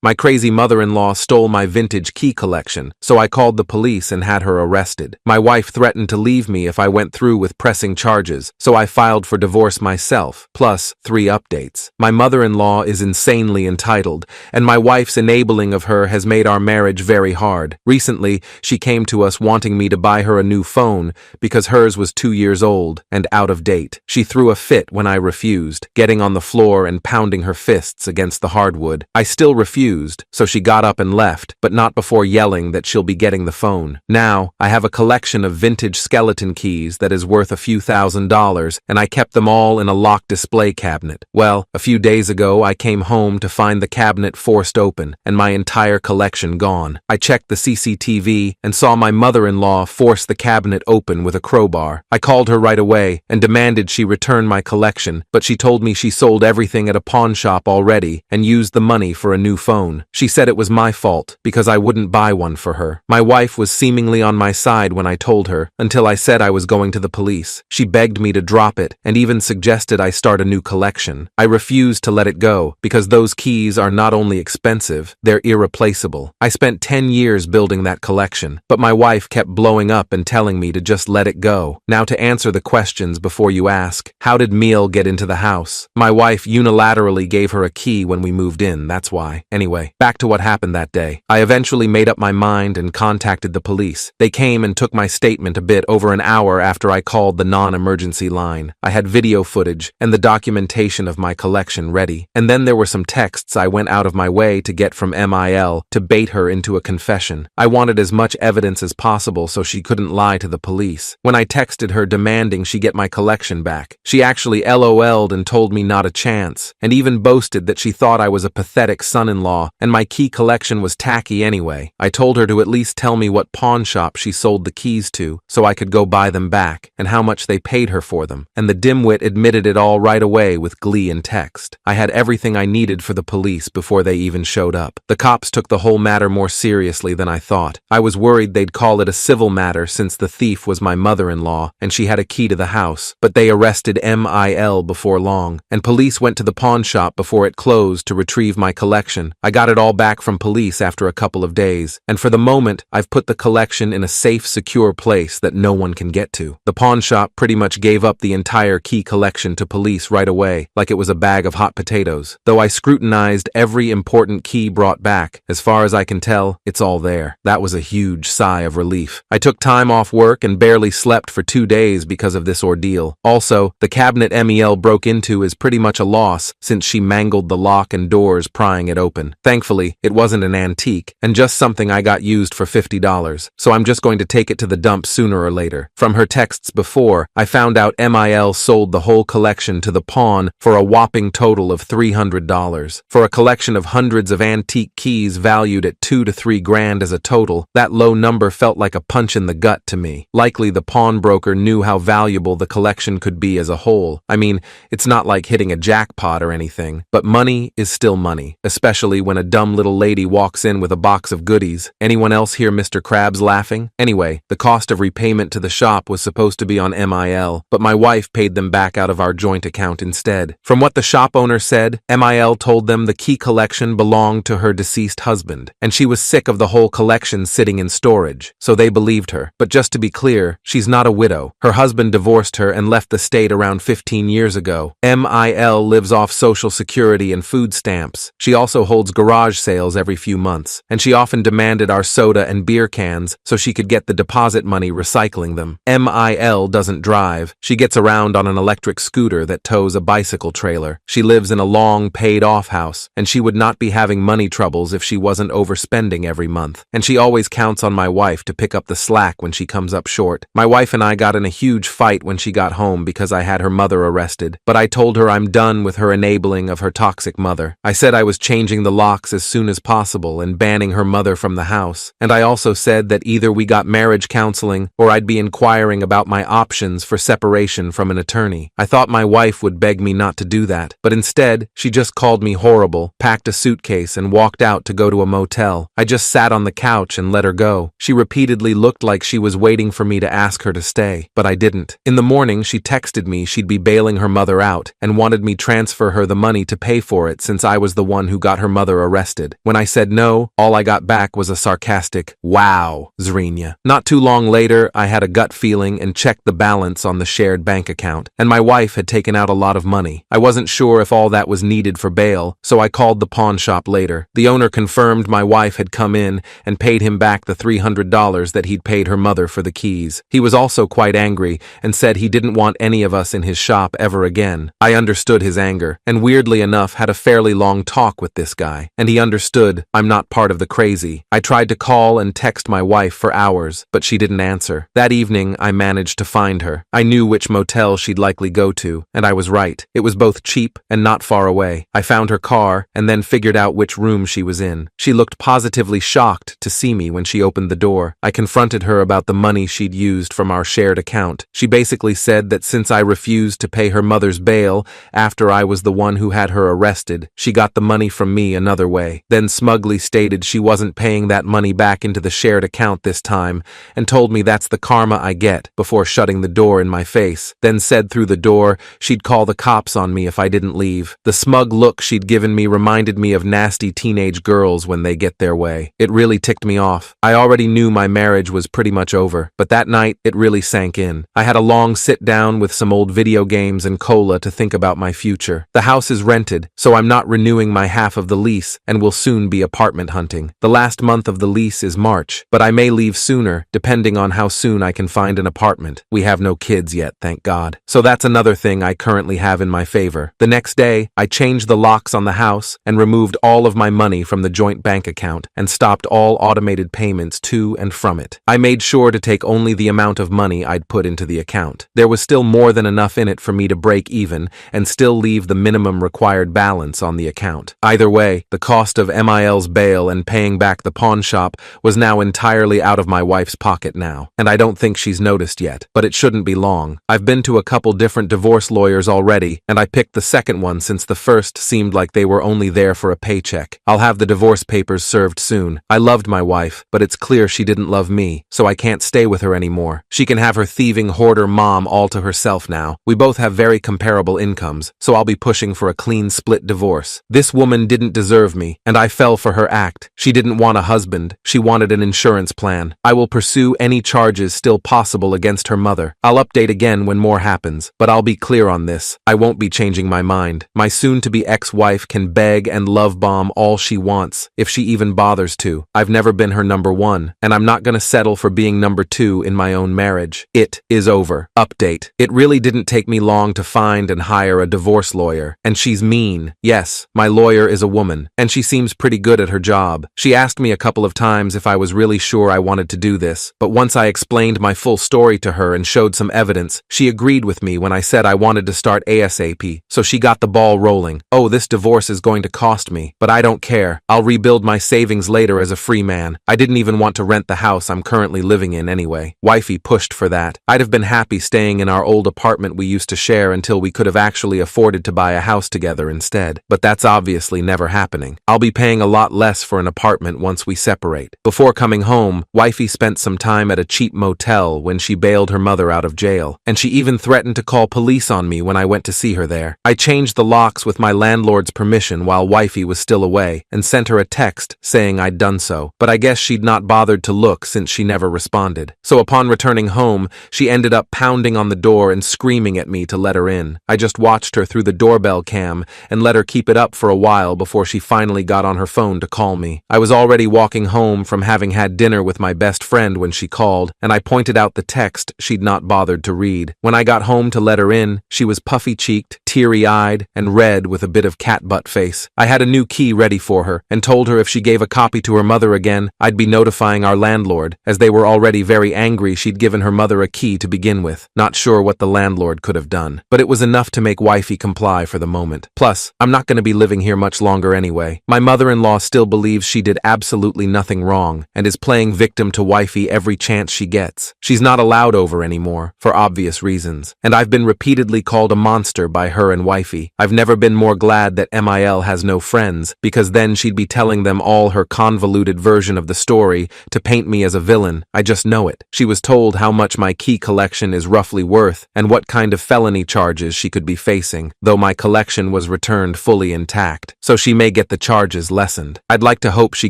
My crazy mother-in-law stole my vintage key collection, so I called the police and had her arrested. My wife threatened to leave me if I went through with pressing charges, so I filed for divorce myself, plus 3 updates. My mother-in-law is insanely entitled, and my wife's enabling of her has made our marriage very hard. Recently, she came to us wanting me to buy her a new phone because hers was 2 years old and out of date. She threw a fit when I refused, getting on the floor and pounding her fists against the hardwood. I still refused, so she got up and left, but not before yelling that she'll be getting the phone. Now, I have a collection of vintage skeleton keys that is worth a few $1,000s, and I kept them all in a locked display cabinet. Well, a few days ago, I came home to find the cabinet forced open and my entire collection gone. I checked the CCTV and saw my mother-in-law force the cabinet open with a crowbar. I called her right away and demanded she return my collection, but she told me she sold everything at a pawn shop already and used the money for a new phone. She said it was my fault because I wouldn't buy one for her. My wife was seemingly on my side when I told her, until I said I was going to the police. She begged me to drop it and even suggested I start a new collection. I refused to let it go because those keys are not only expensive, they're irreplaceable. I spent 10 years building that collection, but my wife kept blowing up and telling me to just let it go. Now to answer the questions before you ask, how did Meal get into the house? My wife unilaterally gave her a key when we moved in, that's why. Anyway, back to what happened that day. I eventually made up my mind and contacted the police. They came and took my statement a bit over an hour after I called the non-emergency line. I had video footage and the documentation of my collection ready. And then there were some texts I went out of my way to get from MIL to bait her into a confession. I wanted as much evidence as possible so she couldn't lie to the police. When I texted her demanding she get my collection back, she actually LOL'd and told me not a chance, and even boasted that she thought I was a pathetic son-in-law and my key collection was tacky anyway. I told her to at least tell me what pawn shop she sold the keys to so I could go buy them back and how much they paid her for them, and the dimwit admitted it all right away with glee in text. I had everything I needed for the police before they even showed up. The cops took the whole matter more seriously than I thought. I was worried they'd call it a civil matter since the thief was my mother-in-law and she had a key to the house, but they arrested MIL before long, and police went to the pawn shop before it closed to retrieve my collection. I got it all back from police after a couple of days, and for the moment, I've put the collection in a safe, secure place that no one can get to. The pawn shop pretty much gave up the entire key collection to police right away, like it was a bag of hot potatoes. Though I scrutinized every important key brought back, as far as I can tell, it's all there. That was a huge sigh of relief. I took time off work and barely slept for 2 days because of this ordeal. Also, the cabinet MEL broke into is pretty much a loss since she mangled the lock and doors prying it open. Thankfully, it wasn't an antique, and just something I got used for $50, so I'm just going to take it to the dump sooner or later. From her texts before, I found out MIL sold the whole collection to the pawn for a whopping total of $300. For a collection of hundreds of antique keys valued at $2 to $3 grand as a total, that low number felt like a punch in the gut to me. Likely the pawnbroker knew how valuable the collection could be as a whole. I mean, it's not like hitting a jackpot or anything, but money is still money, especially when a dumb little lady walks in with a box of goodies. Anyone else hear Mr. Krabs laughing? Anyway, the cost of repayment to the shop was supposed to be on MIL, but my wife paid them back out of our joint account instead. From what the shop owner said, MIL told them the key collection belonged to her deceased husband, and she was sick of the whole collection sitting in storage, so they believed her. But just to be clear, she's not a widow. Her husband divorced her and left the state around 15 years ago. MIL lives off Social Security and food stamps. She also holds garage sales every few months, and she often demanded our soda and beer cans so she could get the deposit money recycling them. MIL doesn't drive. She gets around on an electric scooter that tows a bicycle trailer. She lives in a long paid-off house, and she would not be having money troubles if she wasn't overspending every month. And she always counts on my wife to pick up the slack when she comes up short. My wife and I got in a huge fight when she got home because I had her mother arrested, but I told her I'm done with her enabling of her toxic mother. I said I was changing the locks as soon as possible and banning her mother from the house. And I also said that either we got marriage counseling or I'd be inquiring about my options for separation from an attorney. I thought my wife would beg me not to do that, but instead, she just called me horrible, packed a suitcase, and walked out to go to a motel. I just sat on the couch and let her go. She repeatedly looked like she was waiting for me to ask her to stay, but I didn't. In the morning, she texted me she'd be bailing her mother out and wanted me transfer her the money to pay for it since I was the one who got her mother mother arrested. When I said no, all I got back was a sarcastic, "Wow, Zrina." Not too long later, I had a gut feeling and checked the balance on the shared bank account, and my wife had taken out a lot of money. I wasn't sure if all that was needed for bail, so I called the pawn shop later. The owner confirmed my wife had come in and paid him back the $300 that he'd paid her mother for the keys. He was also quite angry and said he didn't want any of us in his shop ever again. I understood his anger, and weirdly enough had a fairly long talk with this guy, and he understood I'm not part of the crazy. I tried to call and text my wife for hours, but she didn't answer. That evening, I managed to find her. I knew which motel she'd likely go to, and I was right. It was both cheap and not far away. I found her car and then figured out which room she was in. She looked positively shocked to see me when she opened the door. I confronted her about the money she'd used from our shared account. She basically said that since I refused to pay her mother's bail after I was the one who had her arrested, she got the money from me another way. Then smugly stated she wasn't paying that money back into the shared account this time and told me that's the karma I get before shutting the door in my face. Then said through the door she'd call the cops on me if I didn't leave. The smug look she'd given me reminded me of nasty teenage girls when they get their way. It really ticked me off. I already knew my marriage was pretty much over, but that night it really sank in. I had a long sit down with some old video games and cola to think about my future. The house is rented, so I'm not renewing my half of the lease and will soon be apartment hunting. The last month of the lease is March, but I may leave sooner, depending on how soon I can find an apartment. We have no kids yet, thank God. So that's another thing I currently have in my favor. The next day, I changed the locks on the house and removed all of my money from the joint bank account and stopped all automated payments to and from it. I made sure to take only the amount of money I'd put into the account. There was still more than enough in it for me to break even and still leave the minimum required balance on the account. Either way, the cost of MIL's bail and paying back the pawn shop was now entirely out of my wife's pocket now, and I don't think she's noticed yet, but it shouldn't be long. I've been to a couple different divorce lawyers already, and I picked the second one since the first seemed like they were only there for a paycheck. I'll have the divorce papers served soon. I loved my wife, but it's clear she didn't love me, so I can't stay with her anymore. She can have her thieving hoarder mom all to herself now. We both have very comparable incomes, so I'll be pushing for a clean split divorce. This woman didn't deserve me, and I fell for her act. She didn't want a husband. She wanted an insurance plan. I will pursue any charges still possible against her mother. I'll update again when more happens, but I'll be clear on this. I won't be changing my mind. My soon-to-be ex-wife can beg and love bomb all she wants, if she even bothers to. I've never been her number one, and I'm not gonna settle for being number two in my own marriage. It is over. Update. It really didn't take me long to find and hire a divorce lawyer, and she's mean. Yes, my lawyer is a woman, and she seems pretty good at her job. She asked me a couple of times if I was really sure I wanted to do this, but once I explained my full story to her and showed some evidence, she agreed with me when I said I wanted to start ASAP, so she got the ball rolling. Oh, this divorce is going to cost me, but I don't care. I'll rebuild my savings later as a free man. I didn't even want to rent the house I'm currently living in anyway. Wifey pushed for that. I'd have been happy staying in our old apartment we used to share until we could have actually afforded to buy a house together instead, but that's obviously never happening. I'll be paying a lot less for an apartment once we separate. Before coming home, Wifey spent some time at a cheap motel when she bailed her mother out of jail, and she even threatened to call police on me when I went to see her there. I changed the locks with my landlord's permission while Wifey was still away, and sent her a text saying I'd done so, but I guess she'd not bothered to look since she never responded. So upon returning home, she ended up pounding on the door and screaming at me to let her in. I just watched her through the doorbell cam and let her keep it up for a while before she finally got on her phone to call me. I was already walking home from having had dinner with my best friend when she called, and I pointed out the text she'd not bothered to read. When I got home to let her in, she was puffy-cheeked, teary-eyed, and red with a bit of cat butt face. I had a new key ready for her and told her if she gave a copy to her mother again, I'd be notifying our landlord, as they were already very angry she'd given her mother a key to begin with. Not sure what the landlord could have done, but it was enough to make Wifey comply for the moment. Plus, I'm not going to be living here much longer anyway. My mother-in-law still believes she did absolutely nothing wrong and is playing victim to Wifey every chance she gets. She's not allowed over anymore, for obvious reasons, and I've been repeatedly called a monster by her her and wifey. I've never been more glad that MIL has no friends, because then she'd be telling them all her convoluted version of the story to paint me as a villain. I just know it. She was told how much my key collection is roughly worth and what kind of felony charges she could be facing, though my collection was returned fully intact, so she may get the charges lessened. I'd like to hope she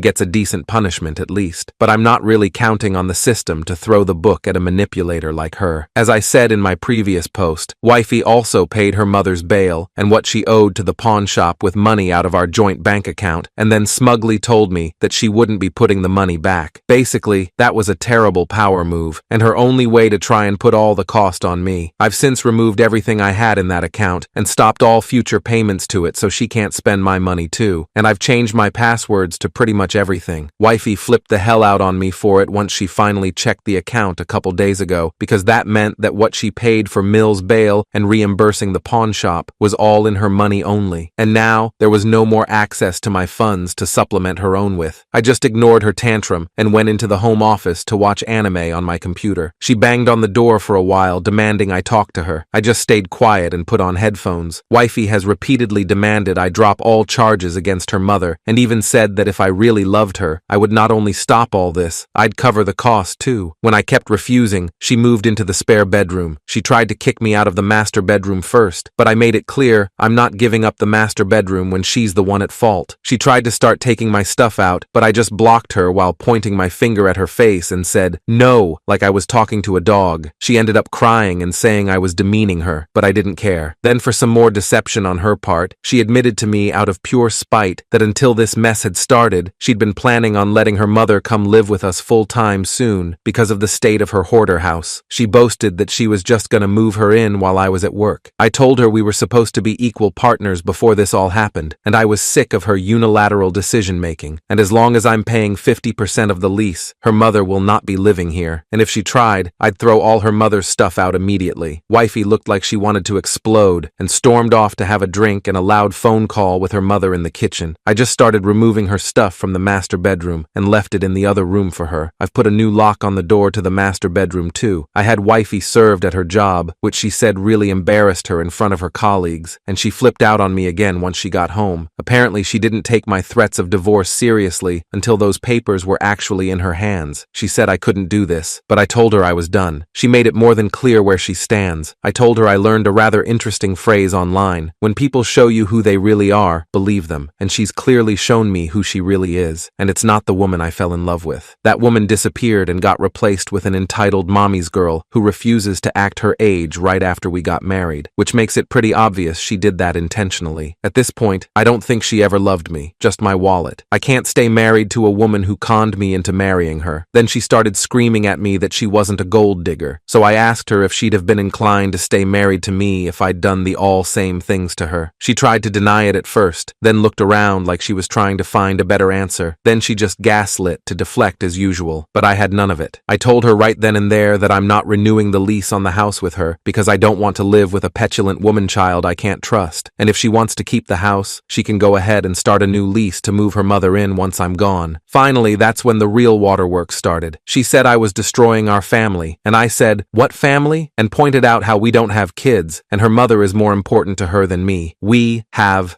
gets a decent punishment at least, but I'm not really counting on the system to throw the book at a manipulator like her. As I said in my previous post, wifey also paid her mother's bail and what she owed to the pawn shop with money out of our joint bank account, and then smugly told me that she wouldn't be putting the money back. Basically, that was a terrible power move, and her only way to try and put all the cost on me. I've since removed everything I had in that account and stopped all future payments to it so she can't spend my money too, and I've changed my passwords to pretty much everything. Wifey flipped the hell out on me for it once she finally checked the account a couple days ago, because that meant that what she paid for Mill's bail and reimbursing the pawn shop was all in her money only, and now there was no more access to my funds to supplement her own with. I just ignored her tantrum and went into the home office to watch anime on my computer. She banged on the door for a while, demanding I talk to her. I just stayed quiet and put on headphones. Wifey has repeatedly demanded I drop all charges against her mother, and even said that if I really loved her, I would not only stop all this, I'd cover the cost too. When I kept refusing, she moved into the spare bedroom. She tried to kick me out of the master bedroom first, but I made it clear I'm not giving up the master bedroom when she's the one at fault. She tried to start taking my stuff out, but I just blocked her while pointing my finger at her face and said, "No," like I was talking to a dog. She ended up crying and saying I was demeaning her, but I didn't care. Then for some more deception on her part, she admitted to me out of pure spite that until this mess had started, she'd been planning on letting her mother come live with us full-time soon because of the state of her hoarder house. She boasted that she was just gonna move her in while I was at work. I told her we were supposed to be equal partners before this all happened, and I was sick of her unilateral decision-making, and as long as I'm paying 50% of the lease, her mother will not be living here, and if she tried, I'd throw all her mother's stuff out immediately. Wifey looked like she wanted to explode and stormed off to have a drink and a loud phone call with her mother in the kitchen. I just started removing her stuff from the master bedroom and left it in the other room for her. I've put a new lock on the door to the master bedroom too. I had wifey served at her job, which she said really embarrassed her in front of her colleagues, and she flipped out on me again once she got home. Apparently she didn't take my threats of divorce seriously until those papers were actually in her hands. She said I couldn't do this, but I told her I was done. She made it more than clear where she stands. I told her I learned a rather interesting phrase online. When people show you who they really are, believe them, and she's clearly shown me who she really is, and it's not the woman I fell in love with. That woman disappeared and got replaced with an entitled mommy's girl who refuses to act her age right after we got married, which makes it pretty obvious she did that intentionally. At this point, I don't think she ever loved me, just my wallet. I can't stay married to a woman who conned me into marrying her. Then she started screaming at me that she wasn't a gold digger, so I asked her if she'd have been inclined to stay married to me if I'd done the all same things to her. She tried to deny it at first, then looked around like she was trying to find a better answer. Then she just gaslit to deflect as usual, but I had none of it. I told her right then and there that I'm not renewing the lease on the house with her because I don't want to live with a petulant woman-child I can't trust, and if she wants to keep the house, she can go ahead and start a new lease to move her mother in once I'm gone. Finally, that's when the real waterworks started. She said I was destroying our family, and I said, "What family?" and pointed out how we don't have kids, and her mother is more important to her than me. We have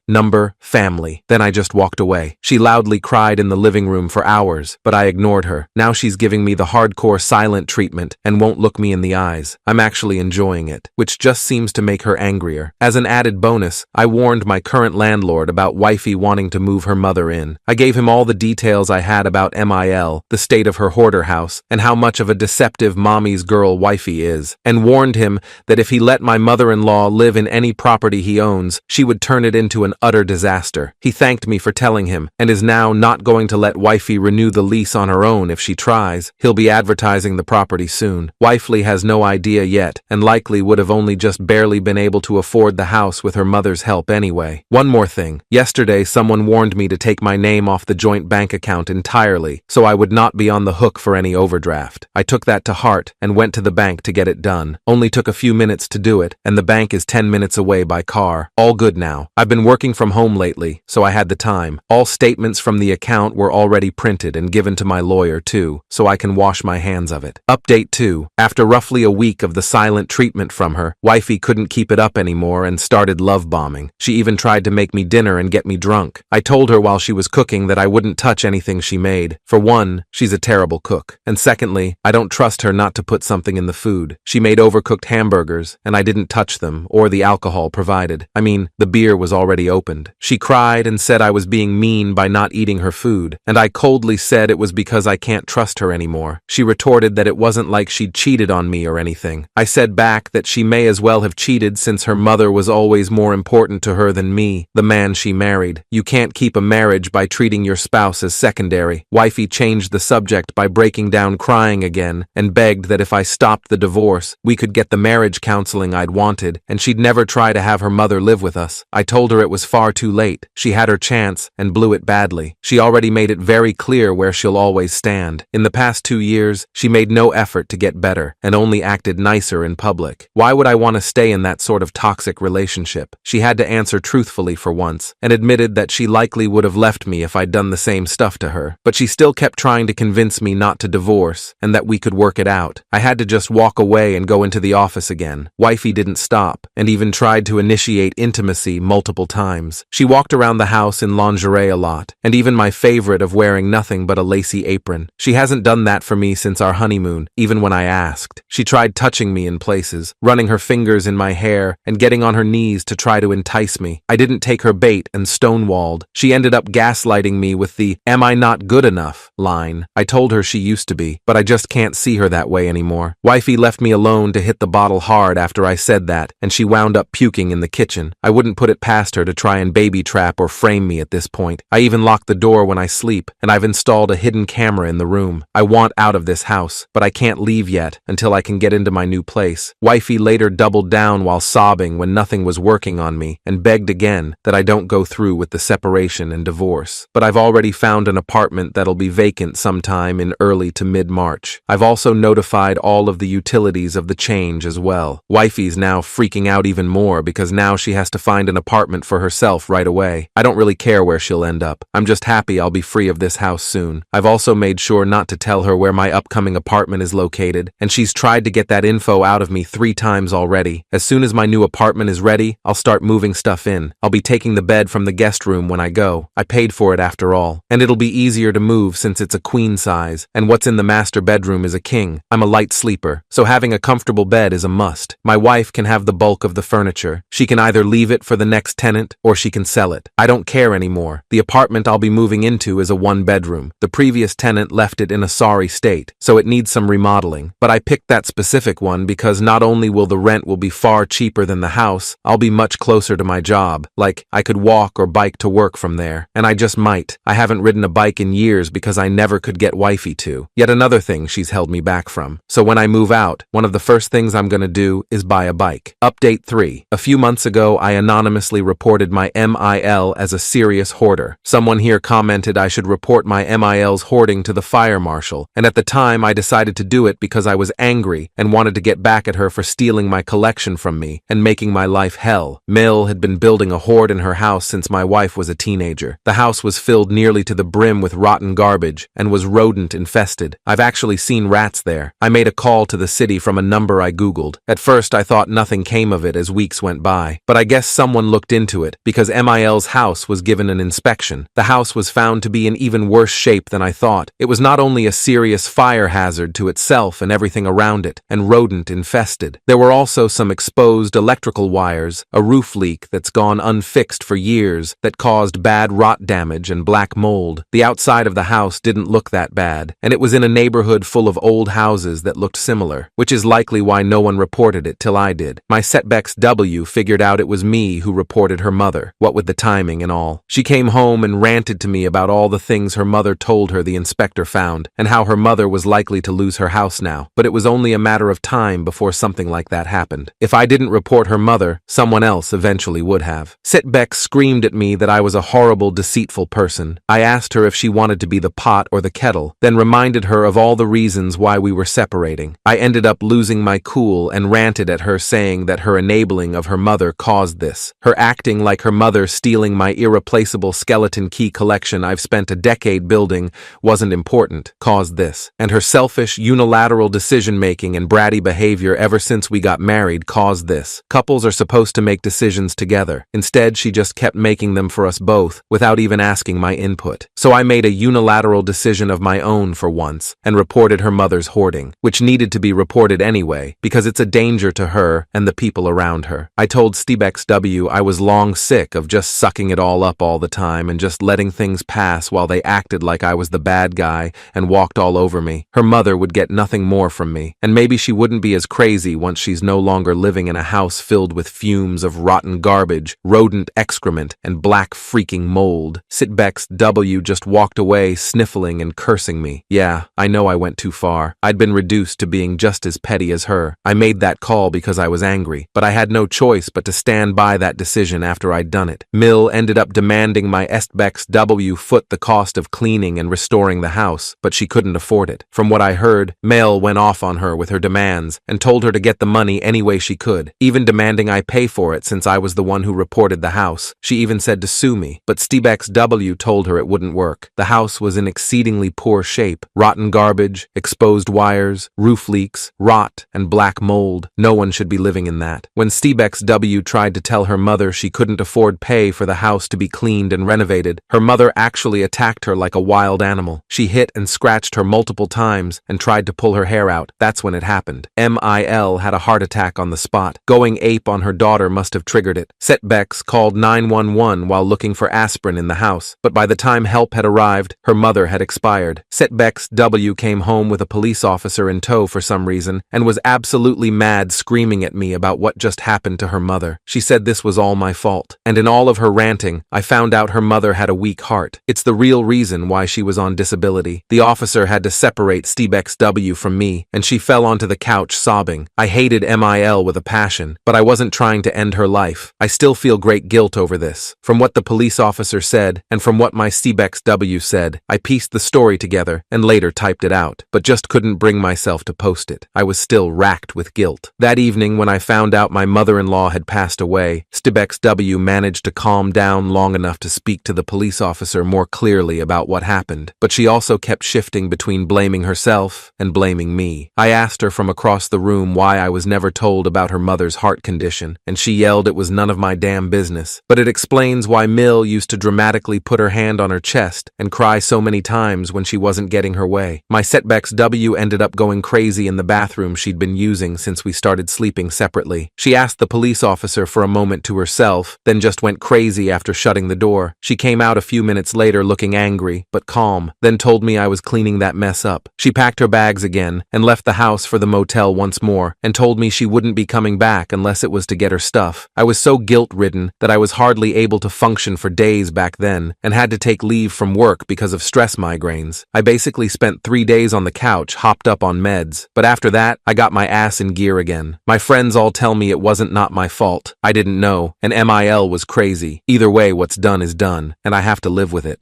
family. Then I just walked away. She loudly cried in the living room for hours, but I ignored her. Now she's giving me the hardcore silent treatment and won't look me in the eyes. I'm actually enjoying it, which just seems to make her angrier. As an added bonus, I warned my current landlord about wifey wanting to move her mother in. I gave him all the details I had about MIL, the state of her hoarder house, and how much of a deceptive mommy's girl wifey is, and warned him that if he let my mother-in-law live in any property he owns, she would turn it into an utter disaster. He thanked me for telling him, and is now not going to let wifey renew the lease on her own if she tries. He'll be advertising the property soon. Wifey has no idea yet, and likely would have only just barely been able to afford the house with her mother's help anyway. One more thing. Yesterday, someone warned me to take my name off the joint bank account entirely, so I would not be on the hook for any overdraft. I took that to heart and went to the bank to get it done. Only took a few minutes to do it, and the bank is 10 minutes away by car. All good now. I've been working from home lately, so I had the time. All statements from the account were already printed and given to my lawyer too, so I can wash my hands of it. Update 2. After roughly a week of the silent treatment from her, wifey couldn't keep it up anymore. anymore and started love bombing. She even tried to make me dinner and get me drunk. I told her while she was cooking that I wouldn't touch anything she made. For one, she's a terrible cook. And secondly, I don't trust her not to put something in the food. She made overcooked hamburgers, and I didn't touch them, or the alcohol provided. I mean, the beer was already opened. She cried and said I was being mean by not eating her food, and I coldly said it was because I can't trust her anymore. She retorted that it wasn't like she'd cheated on me or anything. I said back that she may as well have cheated since her mother was always more important to her than me, the man she married. You can't keep a marriage by treating your spouse as secondary. Wifey changed the subject by breaking down crying again and begged that if I stopped the divorce, we could get the marriage counseling I'd wanted, and she'd never try to have her mother live with us. I told her it was far too late. She had her chance and blew it badly. She already made it very clear where she'll always stand. In the past 2 years, she made no effort to get better and only acted nicer in public. Why would I want to stay in that sort of toxic relationship? She had to answer truthfully for once and admitted that she likely would have left me if I'd done the same stuff to her. But she still kept trying to convince me not to divorce and that we could work it out. I had to just walk away and go into the office again. Wifey didn't stop and even tried to initiate intimacy multiple times. She walked around the house in lingerie a lot, and even my favorite of wearing nothing but a lacy apron. She hasn't done that for me since our honeymoon, even when I asked. She tried touching me in places, running her fingers in my hair, and getting on her knees to try to entice me. I didn't take her bait and stonewalled. She ended up gaslighting me with the "Am I not good enough?" line. I told her she used to be, but I just can't see her that way anymore. Wifey left me alone to hit the bottle hard after I said that, and she wound up puking in the kitchen. I wouldn't put it past her to try and baby trap or frame me at this point. I even lock the door when I sleep, and I've installed a hidden camera in the room. I want out of this house, but I can't leave yet until I can get into my new place. Wifey later doubled down while sobbing when nothing was working on me and begged again that I don't go through with the separation and divorce. But I've already found an apartment that'll be vacant sometime in early to mid-March. I've also notified all of the utilities of the change as well. Wifey's now freaking out even more because now she has to find an apartment for herself right away. I don't really care where she'll end up. I'm just happy I'll be free of this house soon. I've also made sure not to tell her where my upcoming apartment is located, and she's tried to get that info out of me 3 times already. As soon as my new apartment is ready, I'll start moving stuff in. I'll be taking the bed from the guest room when I go. I paid for it after all. And it'll be easier to move since it's a queen size, and what's in the master bedroom is a king. I'm a light sleeper, so having a comfortable bed is a must. My wife can have the bulk of the furniture. She can either leave it for the next tenant or she can sell it. I don't care anymore. The apartment I'll be moving into is a 1-bedroom. The previous tenant left it in a sorry state, so it needs some remodeling. But I picked that specific one because not only will the rent will be far cheaper than the house, I'll be much closer to my job. Like, I could walk or bike to work from there. And I just might. I haven't ridden a bike in years because I never could get wifey to. Yet another thing she's held me back from. So when I move out, one of the first things I'm gonna do is buy a bike. Update 3. A few months ago, I anonymously reported my MIL as a serious hoarder. Someone here commented I should report my MIL's hoarding to the fire marshal, and at the time I decided to do it because I was angry and wanted to get back at her for stealing my collection from me and making my life hell. Mill had been building a hoard in her house since my wife was a teenager. The house was filled nearly to the brim with rotten garbage and was rodent infested. I've actually seen rats there. I made a call to the city from a number I googled. At first I thought nothing came of it as weeks went by, but I guess someone looked into it because MIL's house was given an inspection. The house was found to be in even worse shape than I thought. It was not only a serious fire hazard to itself and everything around it, and rodent infested. There were also some exposed electrical wires, a roof leak that's gone unfixed for years that caused bad rot damage and black mold. The outside of the house didn't look that bad, and it was in a neighborhood full of old houses that looked similar, which is likely why no one reported it till I did. My setbacks W figured out it was me who reported her mother, what with the timing and all. She came home and ranted to me about all the things her mother told her the inspector found, and how her mother was likely to lose her house now, but it was only a matter of time before something like that happened. If I didn't report her mother, someone else eventually would have. Sitbeck screamed at me that I was a horrible, deceitful person. I asked her if she wanted to be the pot or the kettle, then reminded her of all the reasons why we were separating. I ended up losing my cool and ranted at her, saying that her enabling of her mother caused this. Her acting like her mother stealing my irreplaceable skeleton key collection I've spent a decade building wasn't important, caused this. And her selfish, unilateral decision-making and bratty behavior ever since we got married caused this. Coupled Couples are supposed to make decisions together. Instead, she just kept making them for us both, without even asking my input. So I made a unilateral decision of my own for once, and reported her mother's hoarding, which needed to be reported anyway, because it's a danger to her and the people around her. I told StBXW I was long sick of just sucking it all up all the time and just letting things pass while they acted like I was the bad guy and walked all over me. Her mother would get nothing more from me, and maybe she wouldn't be as crazy once she's no longer living in a house filled with fumes of rotten garbage, rodent excrement, and black freaking mold. StBXW just walked away, sniffling and cursing me. Yeah, I know I went too far. I'd been reduced to being just as petty as her. I made that call because I was angry, but I had no choice but to stand by that decision after I'd done it. Mill ended up demanding my StBXW foot the cost of cleaning and restoring the house, but she couldn't afford it. From what I heard, Mel went off on her with her demands and told her to get the money any way she could, even demanding I pay for it since I was the one who reported the house. She even said to sue me, but StBXW told her it wouldn't work. The house was in exceedingly poor shape. Rotten garbage, exposed wires, roof leaks, rot, and black mold. No one should be living in that. When StBXW tried to tell her mother she couldn't afford pay for the house to be cleaned and renovated, her mother actually attacked her like a wild animal. She hit and scratched her multiple times and tried to pull her hair out. That's when it happened. MIL had a heart attack on the spot. Going ape on her daughter must have triggered it. StBex called 911 while looking for aspirin in the house, but by the time help had arrived, her mother had expired. StBXW came home with a police officer in tow for some reason and was absolutely mad, screaming at me about what just happened to her mother. She said this was all my fault, and in all of her ranting, I found out her mother had a weak heart. It's the real reason why she was on disability. The officer had to separate StBXW from me, and she fell onto the couch sobbing. I hated MIL with a passion, but I wasn't trying to end her life. I still feel great guilt over this. From what the police officer said, and from what my StBXW said, I pieced the story together and later typed it out, but just couldn't bring myself to post it. I was still racked with guilt. That evening, when I found out my mother-in-law had passed away, StBXW managed to calm down long enough to speak to the police officer more clearly about what happened, but she also kept shifting between blaming herself and blaming me. I asked her from across the room why I was never told about her mother's heart condition, and she yelled it was none of my damn business. But it explains why Mill used to dramatically put her hand on her chest and cry so many times when she wasn't getting her way. My StBXW ended up going crazy in the bathroom she'd been using since we started sleeping separately. She asked the police officer for a moment to herself, then just went crazy after shutting the door. She came out a few minutes later looking angry, but calm, then told me I was cleaning that mess up. She packed her bags again and left the house for the motel once more and told me she wouldn't be coming back unless it was to get her stuff. I was so guilt-ridden that I was hardly able to function for days back then and had to take leave from work because of stress migraines. I basically spent 3 days on the couch, hopped up on meds, but after that, I got my ass in gear again. My friends all tell me it wasn't not my fault. I didn't know, and MIL was crazy. Either way, what's done is done, and I have to live with it.